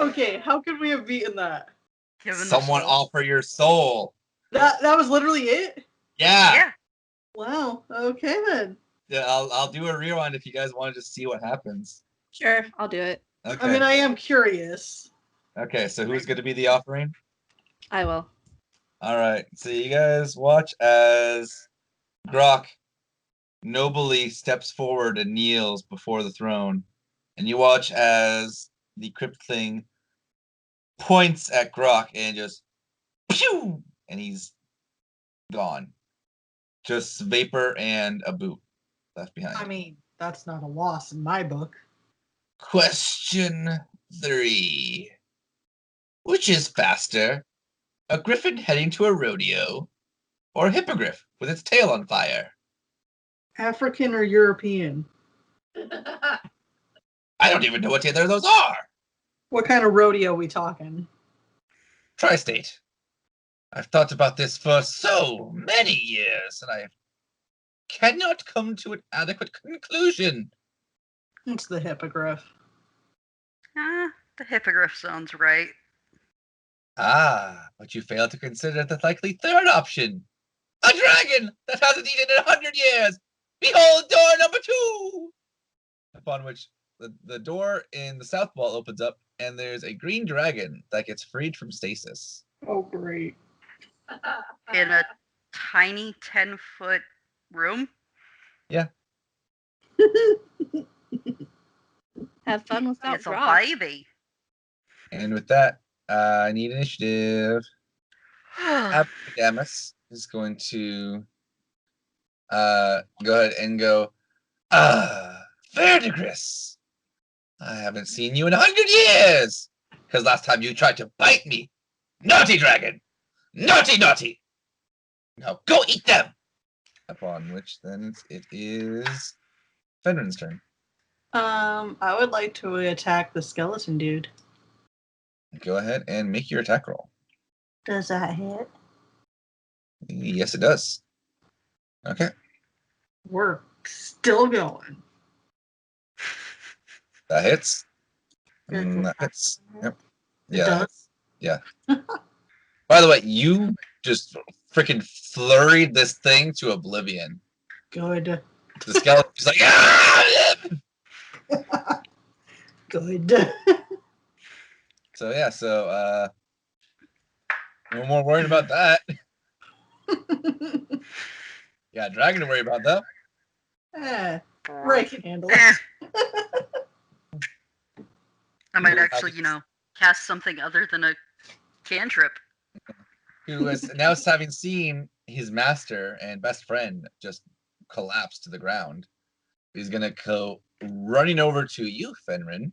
Okay, how could we have beaten that? Someone offer your soul. That was literally it? Yeah. Wow. Okay then. Yeah, I'll do a rewind if you guys want to just see what happens. Sure, I'll do it. Okay. I mean, I am curious. Okay, so who's going to be the offering? I will. All right. So you guys watch as Grok nobly steps forward and kneels before the throne, and you watch as the cryptling points at Grok and just pew, and he's gone. Just vapor and a boot left behind. I mean, that's not a loss in my book. Question 3. Which is faster? A griffin heading to a rodeo, or a hippogriff with its tail on fire? African or European? I don't even know what either of those are. What kind of rodeo are we talking? Tri-state. I've thought about this for so many years, and I cannot come to an adequate conclusion. It's the hippogriff. The hippogriff sounds right. Ah, but you fail to consider the likely third option. A dragon that hasn't eaten in 100 years! Behold door number 2! Upon which the door in the south wall opens up, and there's a green dragon that gets freed from stasis. Oh, great. In a tiny 10-foot room? Yeah. Have fun without It's a Grok. baby. And with that, I need initiative. Abidamus is going to go ahead and go, Verdigris, I haven't seen you in 100 years! Because last time you tried to bite me. Naughty dragon! Naughty, naughty! Now go eat them! Upon which then it is Fenren's turn. I would like to attack the skeleton dude. Go ahead and make your attack roll. Does that hit? Yes, it does. Okay. We're still going. That hits. Good. That hits. Yep. It Yeah. does? Yeah. By the way, you just freaking flurried this thing to oblivion. Good. The skeleton's like, ah! Good. So yeah, no more worried about that. Yeah, dragon to worry about though. Ray can handle it. I might actually, cast something other than a cantrip. Who is now having seen his master and best friend just collapse to the ground. He's gonna go running over to you, Fenren.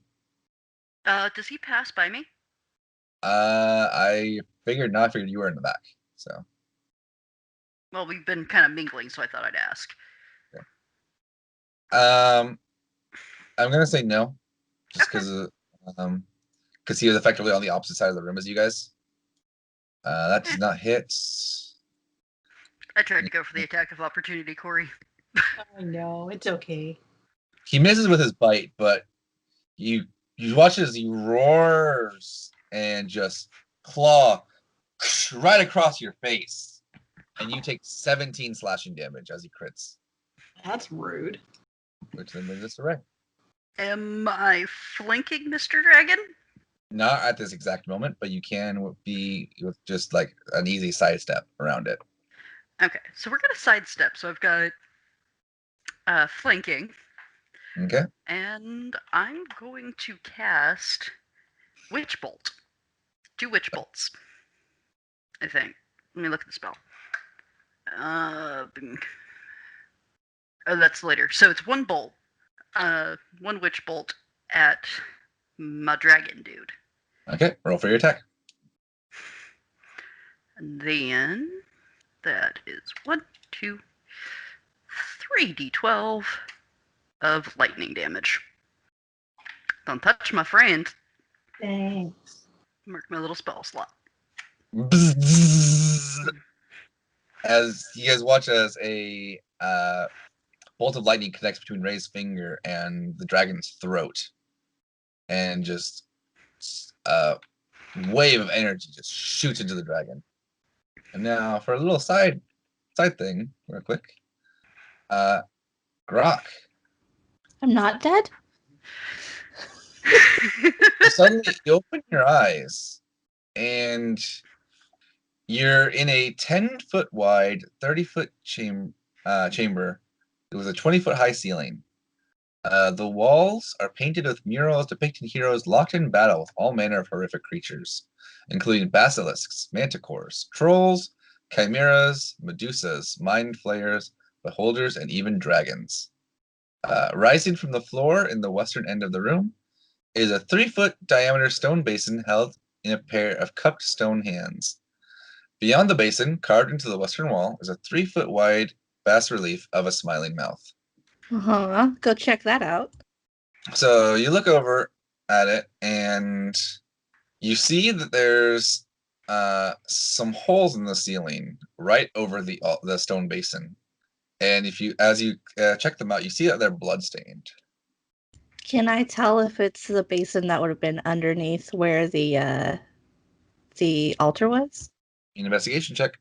Does he pass by me? I figured you were in the back. So. Well, we've been kind of mingling, so I thought I'd ask. Okay. I'm gonna say no, just because he was effectively on the opposite side of the room as you guys. That does not hit. I tried to go for the attack of opportunity, Kori. I know, it's okay. He misses with his bite, but you watch as he roars and just claw right across your face, and you take 17 slashing damage as he crits. That's rude. Which then brings us to Ray. Am I flanking Mr. Dragon? Not at this exact moment, but you can be with just like an easy sidestep around it. Okay, so we're gonna sidestep. So I've got flanking. Okay. And I'm going to cast Witch Bolt. 2 Witch Bolts, I think. Let me look at the spell. Oh, that's later. So it's 1 bolt. 1 Witch Bolt at my dragon dude. Okay, roll for your attack. And then that is 1, 2, 3 d12 of lightning damage. Don't touch my friend. Thanks. Mark my little spell slot. As you guys watch as a bolt of lightning connects between Ray's finger and the dragon's throat, and just wave of energy just shoots into the dragon. And now for a little side thing, real quick. Grok. I'm not dead? Suddenly you open your eyes and you're in a 10-foot wide, 30-foot chamber with a 20-foot high ceiling. The walls are painted with murals depicting heroes locked in battle with all manner of horrific creatures, including basilisks, manticores, trolls, chimeras, medusas, mind flayers, beholders, and even dragons. Rising from the floor in the western end of the room is a 3-foot diameter stone basin held in a pair of cupped stone hands. Beyond the basin, carved into the western wall, is a 3-foot wide bas relief of a smiling mouth. Go check that out. So you look over at it and you see that there's some holes in the ceiling right over the stone basin. And as you check them out, you see that they're bloodstained. Can I tell if it's the basin that would have been underneath where the altar was? An investigation check.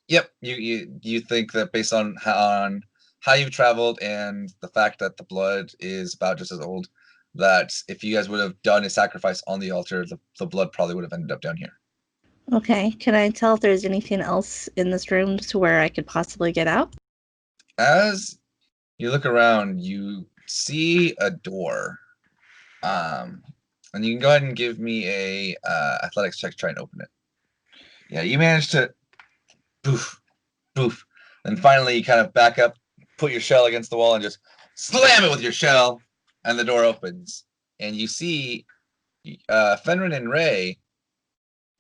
Yep, you think that based on how you've traveled and the fact that the blood is about just as old, that if you guys would have done a sacrifice on the altar, the blood probably would have ended up down here. Okay. Can I tell if there's anything else in this room to where I could possibly get out? As you look around, you see a door. And you can go ahead and give me a athletics check to try and open it. Yeah, you managed to poof, poof. Then finally you kind of back up, put your shell against the wall and just slam it with your shell, and the door opens. And you see Fenren and Ray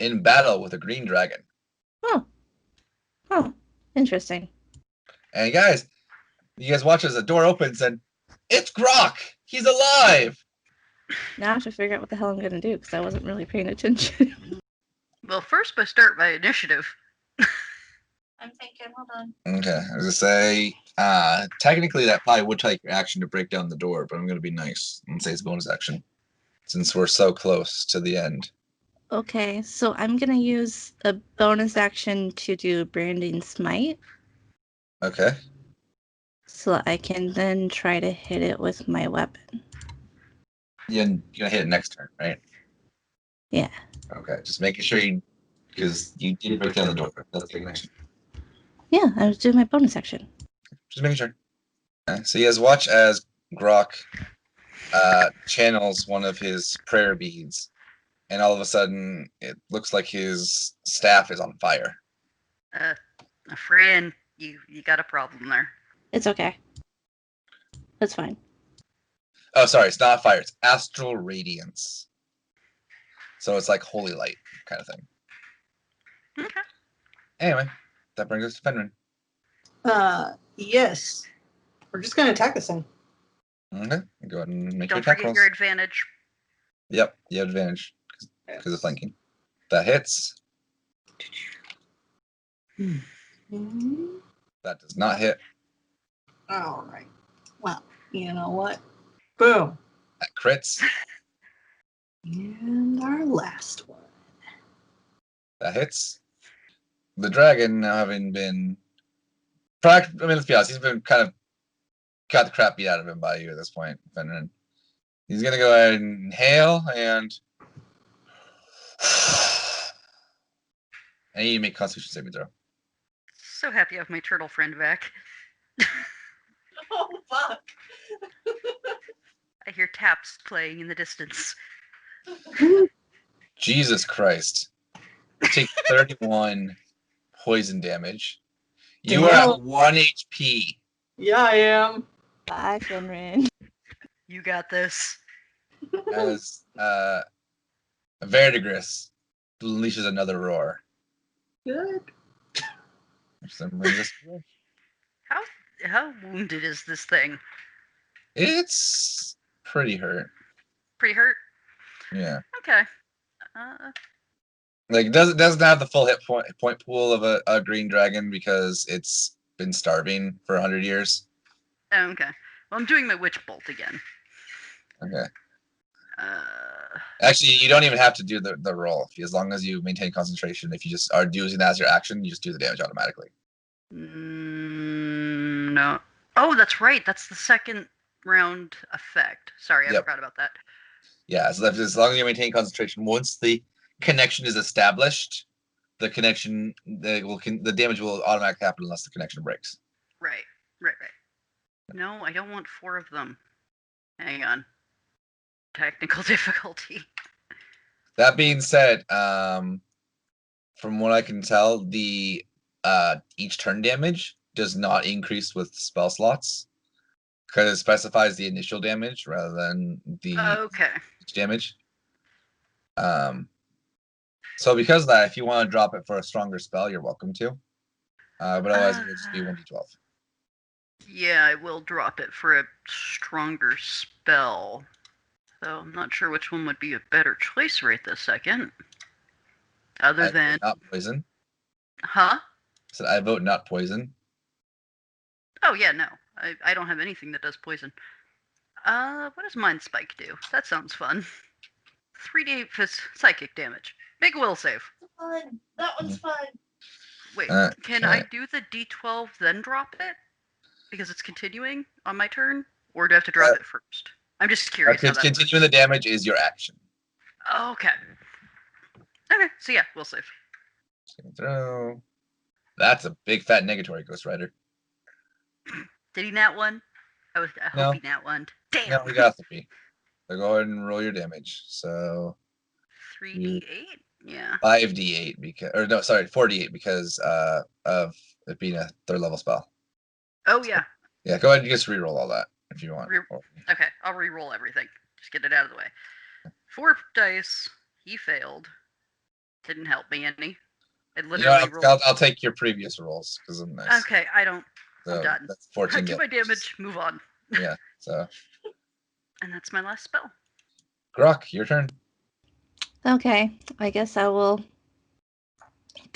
in battle with a green dragon. Oh, interesting. And guys, you guys watch as the door opens and it's Grok! He's alive! Now I have to figure out what the hell I'm going to do because I wasn't really paying attention. Well, first I start by initiative. I'm thinking, hold on. Okay, I was gonna say, technically that probably would take your action to break down the door, but I'm gonna be nice and say it's bonus action, since we're so close to the end. Okay, so I'm going to use a bonus action to do Branding Smite. Okay. So I can then try to hit it with my weapon. You're gonna hit it next turn, right? Yeah. Okay, just making sure because you did break down the door. That's the action. Yeah, I was doing my bonus action. Just making sure. Okay, so you guys watch as Grok channels one of his prayer beads, and all of a sudden it looks like his staff is on fire. Fran, you got a problem there. It's okay. That's fine. Oh, sorry, it's not fire. It's astral radiance. So it's like holy light kind of thing. Okay. Anyway, that brings us to Fenren. Yes. We're just going to attack this thing. Okay, go ahead and make your Don't attack forget rolls. your advantage. Yep, you have advantage because of flanking. That hits. That does not hit. All right. Well, you know what? Boom. That crits. And our last one. That hits. The dragon, now having been... let's be honest, he's been kind of got the crap beat out of him by you at this point, Fenren. He's going to go ahead and inhale and... I need to make Constitution saving throw. So happy I have my turtle friend back. Oh, fuck. I hear taps playing in the distance. Jesus Christ. You take 31 poison damage. You are at 1 HP. Yeah, I am. Bye, Fenren. You got this. As Verdigris unleashes another roar. Good. So brings us to- How wounded is this thing? It's pretty hurt. Pretty hurt? Yeah. Okay. Like doesn't have the full hit point pool of a green dragon because it's been starving for 100 years. Okay. Well, I'm doing my witch bolt again. Okay. Actually, you don't even have to do the roll. As long as you maintain concentration, if you just are using that as your action, you just do the damage automatically. No. Oh, that's right. That's the second round effect. Sorry, I Yep. forgot about that. Yeah, so as long as you maintain concentration, once the connection is established, the damage will automatically happen unless the connection breaks. Right. No, I don't want 4 of them. Hang on. Technical difficulty. That being said, from what I can tell, the each turn damage does not increase with spell slots because it specifies the initial damage rather than the Okay. damage. So because of that, if you want to drop it for a stronger spell, you're welcome to. But otherwise, it will just be 1d12. Yeah, I will drop it for a stronger spell. Though I'm not sure which one would be a better choice right this second. Other than not poison. Huh? So I vote not poison. Oh yeah, no. I don't have anything that does poison. What does Mind Spike do? That sounds fun. 3d psychic damage. Make a will save. Fun. That one's fun. Wait, Okay. can I do the d12 then drop it? Because it's continuing on my turn? Or do I have to drop it first? I'm just curious how that Continuing the damage is your action. works. Okay. Okay, so yeah, we'll save. Throw. That's a big fat negatory, Ghost Rider. Did he nat one? I hope No. he nat one. Damn! No, we got 3. So go ahead and roll your damage. So 3d8? Yeah. 5d8 because, or no, sorry, 4d8 because of it being a 3rd level spell. Oh yeah. Yeah, go ahead and just re-roll all that if you want. Okay, I'll re-roll everything. Just get it out of the way. 4 dice. He failed. Didn't help me any. It literally rolled. I'll take your previous rolls because I'm nice. Okay, I don't. So I'm done. that's 14 I do my damage. Move on. Yeah. So And that's my last spell. Grok, your turn. Okay, I guess I will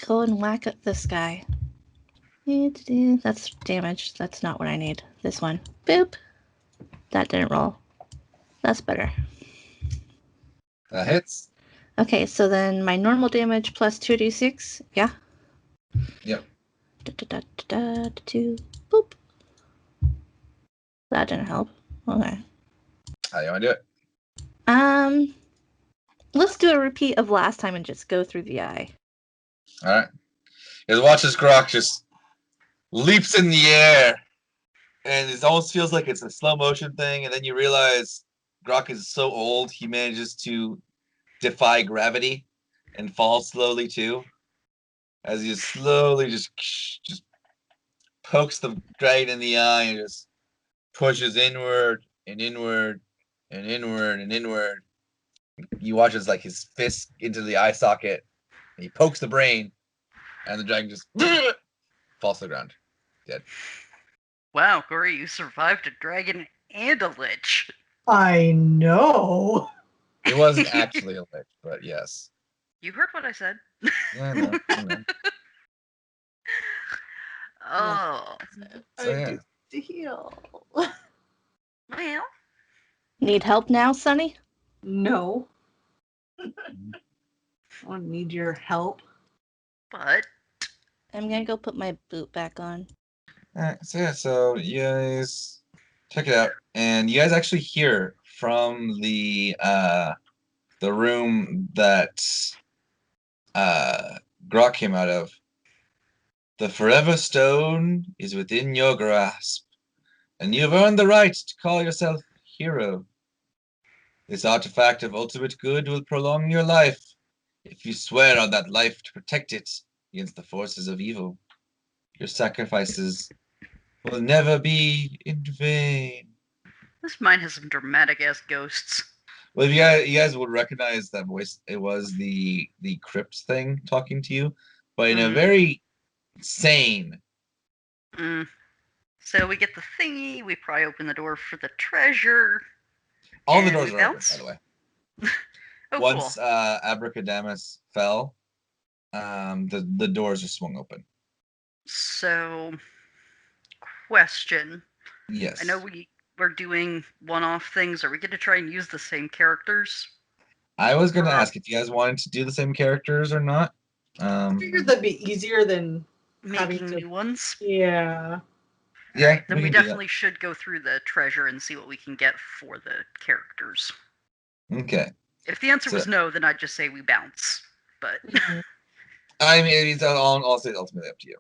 go and whack at this guy. That's damage. That's not what I need. This one. Boop. That didn't roll. That's better. That hits. Okay, so then my normal damage plus 2d6. Yeah? Yep. 2. Boop. That didn't help. Okay. How do you want to do it? Let's do a repeat of last time and just go through the eye. All right. You watch as Grok just leaps in the air, and it almost feels like it's a slow motion thing, and then you realize Grok is so old he manages to defy gravity and fall slowly too, as he slowly just pokes the dragon in the eye and just pushes inward and inward and inward and inward. You watch as like his fist into the eye socket, and he pokes the brain, and the dragon just falls to the ground, dead. Wow, Kori, you survived a dragon and a lich. I know. It wasn't actually a lich, but yes. You heard what I said. Yeah, I know. I know. Oh. So, I yeah. do to heal. Well, Need help now, Sonny? No. I don't need your help. but I'm gonna go put my boot back on. Alright, so yeah, so you guys check it out, and you guys actually hear from the room that Grok came out of. The Forever Stone is within your grasp, and you have earned the right to call yourself hero. This artifact of ultimate good will prolong your life if you swear on that life to protect it against the forces of evil. Your sacrifices will never be in vain. this mine has some dramatic ass ghosts. Well, you guys would recognize that voice. It was the crypt thing talking to you, but in a very sane. So we get the thingy. We probably open the door for the treasure. All the and doors we are open, bounce? by the way. Oh, Once cool. Abracadamus fell, the doors are swung open. So, question. Yes. I know we we're doing one-off things, are we going to try and use the same characters? I was gonna ask if you guys wanted to do the same characters or not. I figured that'd be easier than having Making to. new ones? Yeah. Yeah, Then we can do that. definitely should go through the treasure and see what we can get for the characters. Okay. If the answer So- was no, then I'd just say we bounce. But I mean, it's all say ultimately up to you.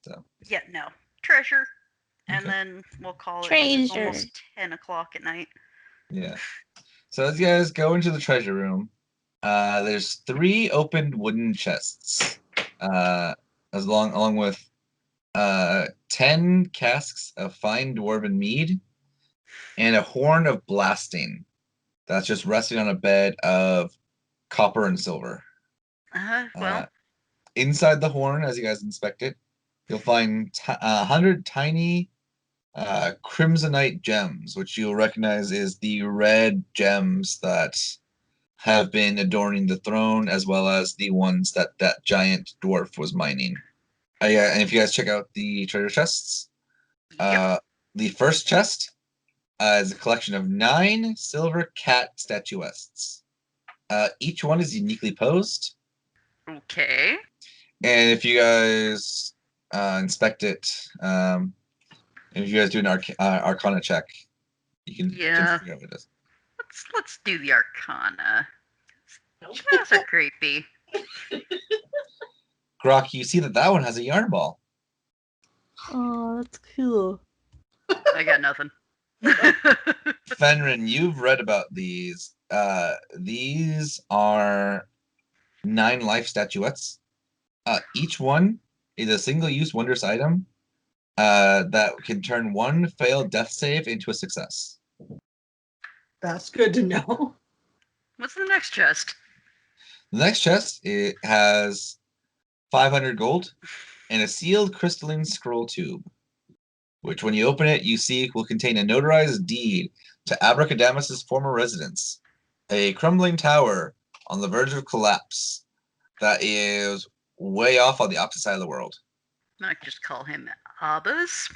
So yeah, no. Treasure. And Okay. then we'll call it 'cause it's Treasure. almost 10 o'clock at night. yeah. So as you guys go into the treasure room, there's 3 opened wooden chests, along with 10 casks of fine dwarven mead and a horn of blasting that's just resting on a bed of copper and silver. Well, Inside the horn, as you guys inspect it, you'll find 100 tiny crimsonite gems, which you'll recognize is the red gems that have been adorning the throne, as well as the ones that giant dwarf was mining. Yeah, and if you guys check out the treasure chests, yep. the first chest is a collection of 9 silver cat statuettes. Each one is uniquely posed. Okay. And if you guys inspect it, if you guys do an Arcana check, you can Yeah. figure out what it is. Let's do the Arcana. Those are creepy. Grok, you see that one has a yarn ball. Oh, that's cool. I got nothing. Fenren, you've read about these. These are 9 life statuettes. Each one is a single-use wondrous item that can turn 1 failed death save into a success. That's good to know. What's the next chest? The next chest, it has 500 gold and a sealed crystalline scroll tube, which when you open it, you see will contain a notarized deed to Abracadabras' former residence, a crumbling tower on the verge of collapse that is way off on the opposite side of the world. I could just call him Abbas.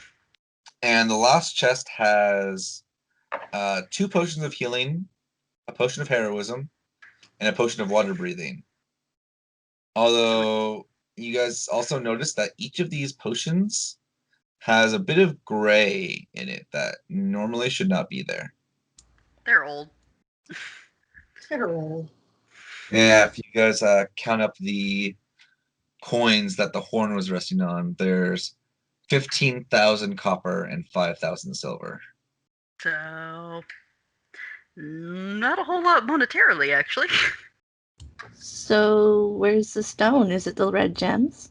And the last chest has 2 potions of healing, a potion of heroism, and a potion of water breathing. Although you guys also notice that each of these potions has a bit of gray in it that normally should not be there. They're old. Terrible. Yeah, if you guys count up the coins that the horn was resting on, there's 15,000 copper and 5,000 silver. So, not a whole lot monetarily, actually. So, where's the stone? Is it the red gems?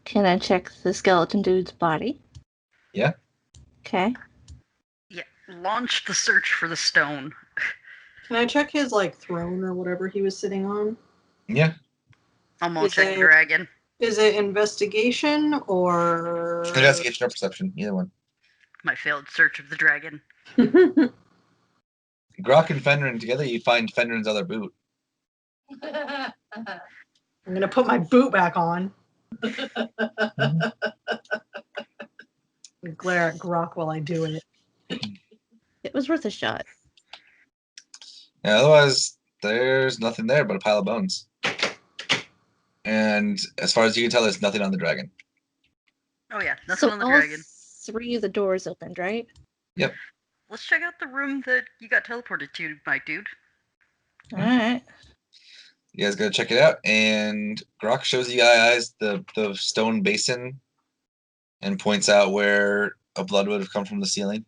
Can I check the skeleton dude's body? Yeah. Okay. Yeah, launch the search for the stone. Can I check his throne or whatever he was sitting on? Yeah. I'm gonna Is check it- the dragon. Is it investigation or Investigation or perception, either one. My failed search of the dragon. Grok and Fenren together, you find Fenren's other boot. I'm gonna put my boot back on. And glare at Grok while I do it. It was worth a shot. Yeah, otherwise, there's nothing there but a pile of bones. And as far as you can tell, there's nothing on the dragon. Oh yeah, nothing So on the all dragon. 3 of the doors opened, right? Let's check out the room that you got teleported to, my dude. Alright. You guys gotta check it out. And Grok shows you guys the stone basin and points out where a blood would have come from the ceiling.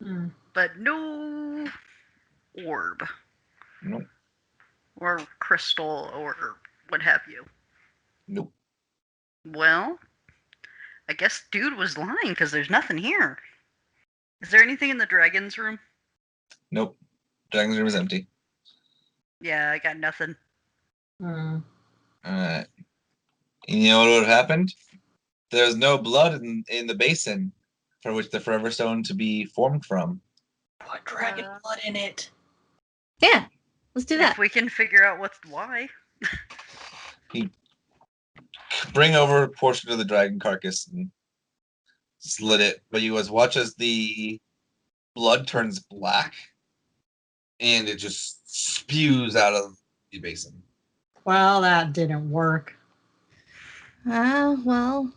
Hmm. But no orb. Nope. Or crystal or what have you. Nope. Well, I guess dude was lying because there's nothing here. Is there anything in the dragon's room? Nope. Dragon's room is empty. Yeah, I got nothing. Hmm. Alright. You know what would have happened? There's no blood in the basin for which the forever stone to be formed from. Put dragon blood in it. Yeah. Let's do that. If we can figure out what's why. Bring over a portion of the dragon carcass and slit it. But you guys watch as the blood turns black, and it just spews out of the basin. Well, that didn't work. Well,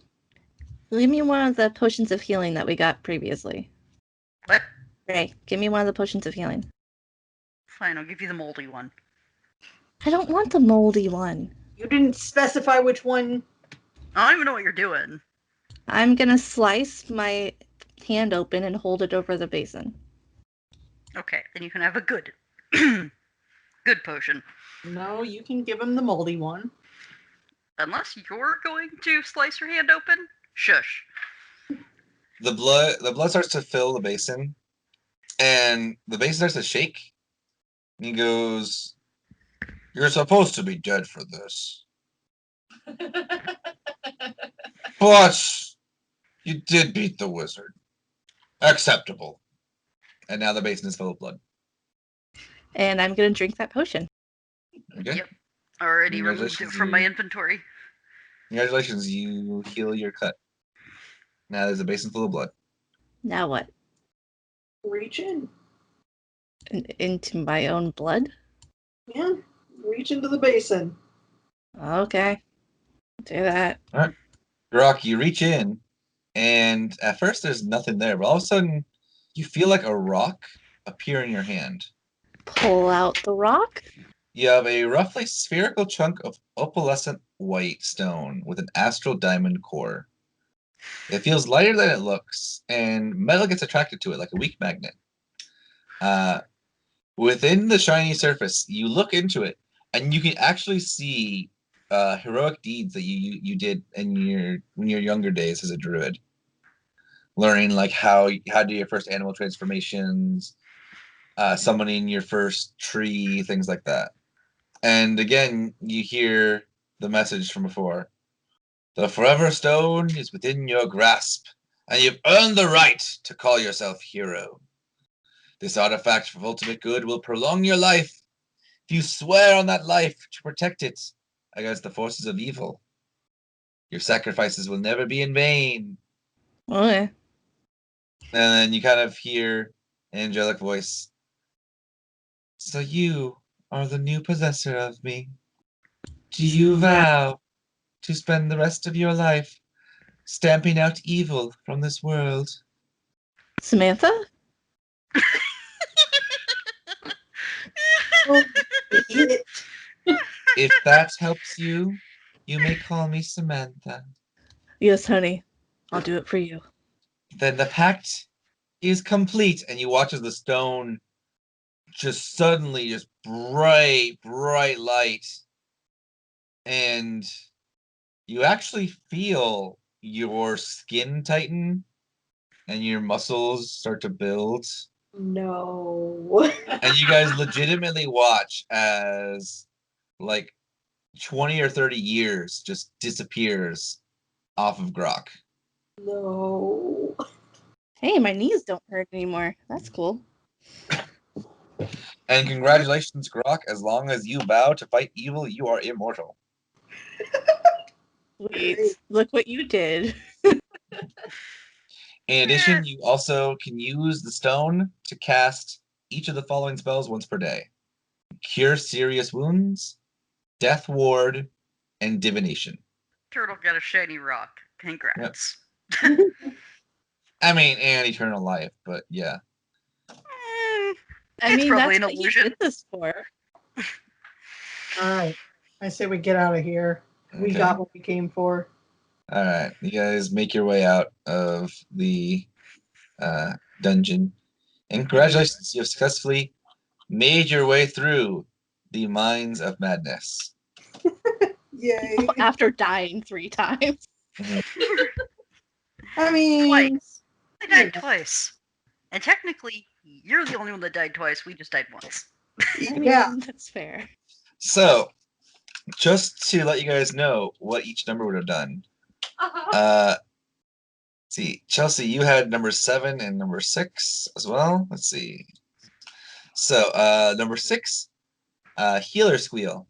give me one of the potions of healing that we got previously. What? Ray, give me one of the potions of healing. Fine, I'll give you the moldy one. I don't want the moldy one. You didn't specify which one. I don't even know what you're doing. I'm gonna slice my hand open and hold it over the basin. Okay, then you can have a good, good potion. No, you can give him the moldy one. Unless you're going to slice your hand open, shush. The blood starts to fill the basin, and the basin starts to shake. And he goes, "You're supposed to be dead for this, but you did beat the wizard. Acceptable." And now the basin is full of blood. And I'm gonna drink that potion. Okay. Yep. Already removed it Congratulations, from my you- inventory. Congratulations, you heal your cut. Now there's a basin full of blood. Now what? Reach in. Into my own blood? Yeah, reach into the basin. Okay. Do that. Grok, you reach in, and at first there's nothing there, but all of a sudden you feel like a rock appear in your hand. Pull out the rock. You have a roughly spherical chunk of opalescent white stone with an astral diamond core. It feels lighter than it looks, and metal gets attracted to it like a weak magnet. Within the shiny surface, you look into it, and you can actually see heroic deeds that you did in your younger days as a druid. Learning like how to do your first animal transformations, summoning your first tree, things like that. And again, you hear the message from before. The Forever Stone is within your grasp, and you've earned the right to call yourself hero. This artifact of ultimate good will prolong your life if you swear on that life to protect it against the forces of evil. Your sacrifices will never be in vain. Okay. And then you kind of hear an angelic voice. So you are the new possessor of me. Do you vow to spend the rest of your life stamping out evil from this world? Samantha? Oh, idiot. If that helps you, you may call me Samantha. Yes, honey. I'll do it for you. Then the pact is complete. And you watch as the stone just suddenly just bright light. And you actually feel your skin tighten and your muscles start to build. No. And you guys legitimately watch as like 20 or 30 years just disappears off of Grok. No. Hey, my knees don't hurt anymore. That's cool. And congratulations, Grok. As long as you vow to fight evil, you are immortal. Sweet. Great. Look what you did. In addition, you also can use the stone to cast each of the following spells once per day. Cure Serious Wounds, Death Ward, and Divination. Turtle got a shiny rock. Congrats. I mean, and Eternal Life, but yeah. I It's mean, probably that's an what you illusion. did this for. All right. I say we get out of here. We Okay. got what we came for. All right, you guys make your way out of the dungeon. And congratulations, you have successfully made your way through the Mines of Madness. Yay. After dying 3 times. I mean, Twice. I died twice. And technically, you're the only one that died twice. We just died once. I mean, yeah. that's fair. So, just to let you guys know what each number would have done. See, Chelsea, you had number 7 and number 6 as well. Let's see. So, number 6, Healer Squeal.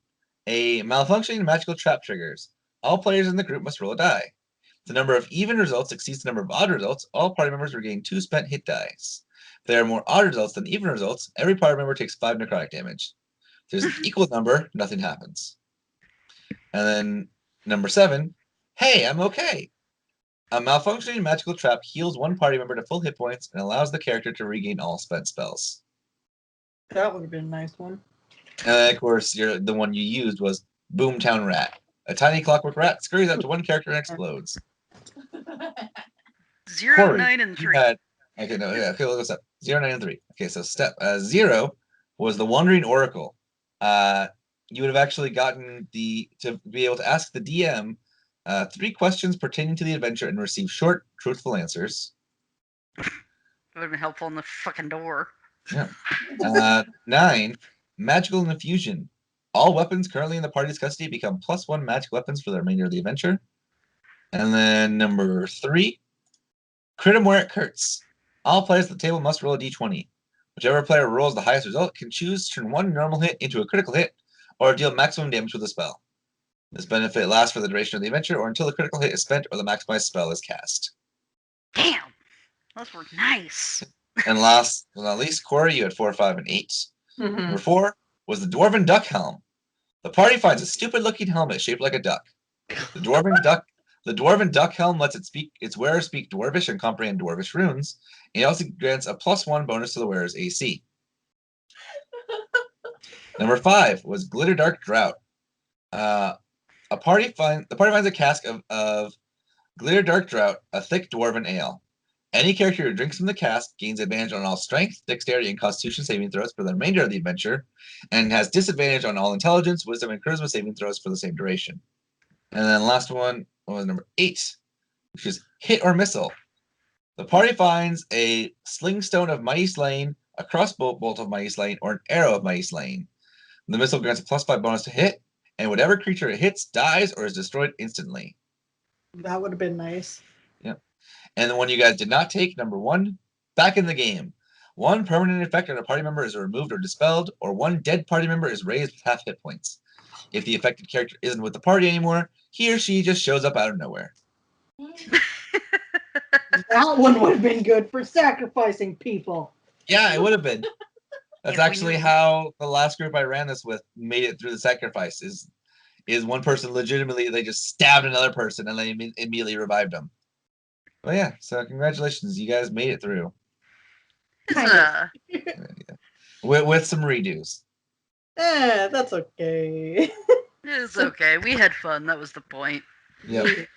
A malfunctioning magical trap triggers. All players in the group must roll a die. If the number of even results exceeds the number of odd results, all party members regain 2 spent hit dice. If there are more odd results than even results, every party member takes 5 necrotic damage. If there's an equal number, nothing happens. And then number 7, hey, I'm okay. A malfunctioning magical trap heals one party member to full hit points and allows the character to regain all spent spells. That would have been a nice one. And then, of course, the one you used was Boomtown Rat. A tiny clockwork rat scurries up to one character and explodes. 0, Kori, 9, and 3. Okay, let's up. 0, 9, and 3. Okay, so step 0 was the Wandering Oracle. You would have actually gotten to be able to ask the DM 3 questions pertaining to the adventure and receive short, truthful answers. That would have been helpful in the fucking door. Yeah. 9, Magical Infusion. All weapons currently in the party's custody become +1 magic weapons for the remainder of the adventure. And then number 3, Crit 'em where it hurts. All players at the table must roll a d20. Whichever player rolls the highest result can choose to turn one normal hit into a critical hit or deal maximum damage with a spell. This benefit lasts for the duration of the adventure or until the critical hit is spent or the maximized spell is cast. Damn! Those were nice. And last but not least, Kori, you had 4, 5, and 8. Mm-hmm. Number 4 was the Dwarven Duck Helm. The party finds a stupid-looking helmet shaped like a duck. The Dwarven Duck Helm lets its wearer speak Dwarvish and comprehend Dwarvish runes. And it also grants a +1 bonus to the wearer's AC. Number 5 was Glitter Dark Drought. The party finds a cask of Glitter Dark Drought, a thick dwarven ale. Any character who drinks from the cask gains advantage on all strength, dexterity, and constitution saving throws for the remainder of the adventure, and has disadvantage on all intelligence, wisdom, and charisma saving throws for the same duration. And then last one was number 8, which is Hit or Missile. The party finds a sling stone of mighty slaying, a crossbow bolt of mighty slaying, or an arrow of mighty slaying. The missile grants a +5 bonus to hit, and whatever creature it hits dies or is destroyed instantly. That would have been nice. Yep. And the one you guys did not take, number 1, back in the game. 1 permanent effect on a party member is removed or dispelled, or 1 dead party member is raised with half hit points. If the affected character isn't with the party anymore, he or she just shows up out of nowhere. That one would have been good for sacrificing people. Yeah, it would have been. That's Yeah, we actually knew. how the last group I ran this with made it through the sacrifice. Is one person legitimately, they just stabbed another person and they immediately revived them. But yeah, so congratulations, you guys made it through Huzzah. with some redos. That's okay. It's okay. We had fun. That was the point. Yep.